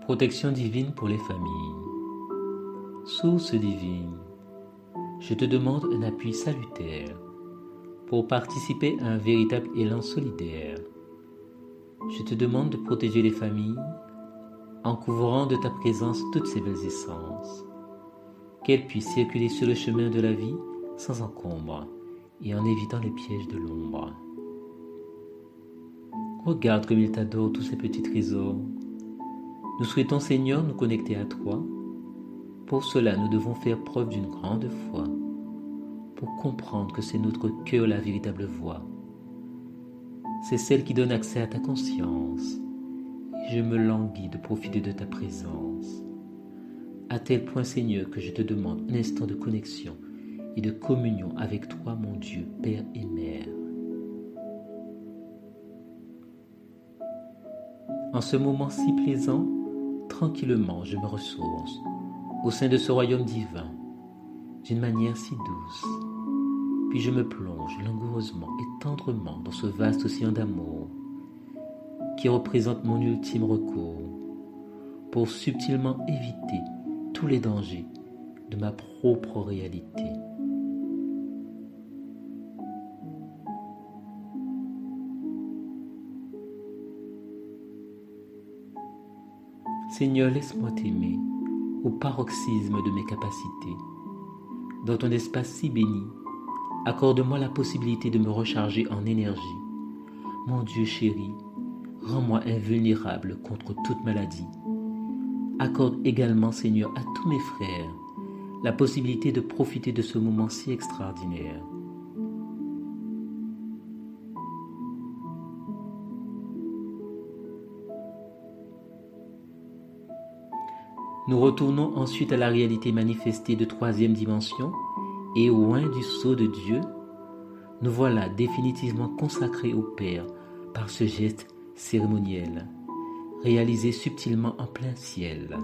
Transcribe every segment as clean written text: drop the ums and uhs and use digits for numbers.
Protection divine pour les familles. Source divine, je te demande un appui salutaire pour participer à un véritable élan solidaire. Je te demande de protéger les familles en couvrant de ta présence toutes ces belles essences, qu'elles puissent circuler sur le chemin de la vie sans encombre et en évitant les pièges de l'ombre. Regarde comme il t'adore tous ces petits trésors. Nous souhaitons, Seigneur, nous connecter à toi. Pour cela, nous devons faire preuve d'une grande foi, pour comprendre que c'est notre cœur la véritable voie. C'est celle qui donne accès à ta conscience. Et je me languis de profiter de ta présence. À tel point, Seigneur, que je te demande un instant de connexion et de communion avec toi, mon Dieu, Père et Mère. En ce moment si plaisant, tranquillement, je me ressource au sein de ce royaume divin, d'une manière si douce. Puis je me plonge langoureusement et tendrement dans ce vaste océan d'amour qui représente mon ultime recours pour subtilement éviter tous les dangers de ma propre réalité. Seigneur, laisse-moi t'aimer au paroxysme de mes capacités. Dans ton espace si béni, accorde-moi la possibilité de me recharger en énergie. Mon Dieu chéri, rends-moi invulnérable contre toute maladie. Accorde également, Seigneur, à tous mes frères la possibilité de profiter de ce moment si extraordinaire. Nous retournons ensuite à la réalité manifestée de troisième dimension et loin du sceau de Dieu, nous voilà définitivement consacrés au Père par ce geste cérémoniel, réalisé subtilement en plein ciel,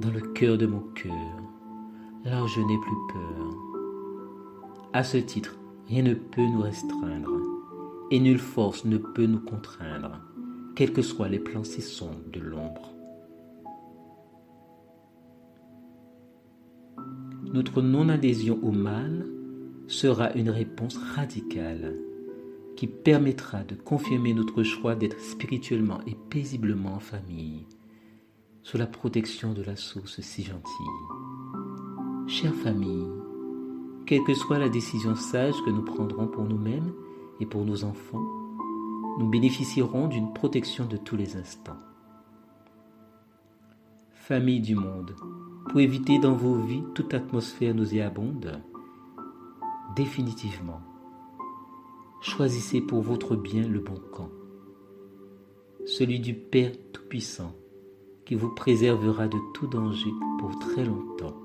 dans le cœur de mon cœur, là où je n'ai plus peur. À ce titre, rien ne peut nous restreindre, et nulle force ne peut nous contraindre, quels que soient les plans si sombres de l'ombre. Notre non-adhésion au mal sera une réponse radicale qui permettra de confirmer notre choix d'être spirituellement et paisiblement en famille, sous la protection de la source si gentille. Chère famille, quelle que soit la décision sage que nous prendrons pour nous-mêmes et pour nos enfants, nous bénéficierons d'une protection de tous les instants. Famille du monde, pour éviter dans vos vies toute atmosphère nauséabonde, définitivement, choisissez pour votre bien le bon camp, celui du Père Tout-Puissant, qui vous préservera de tout danger pour très longtemps.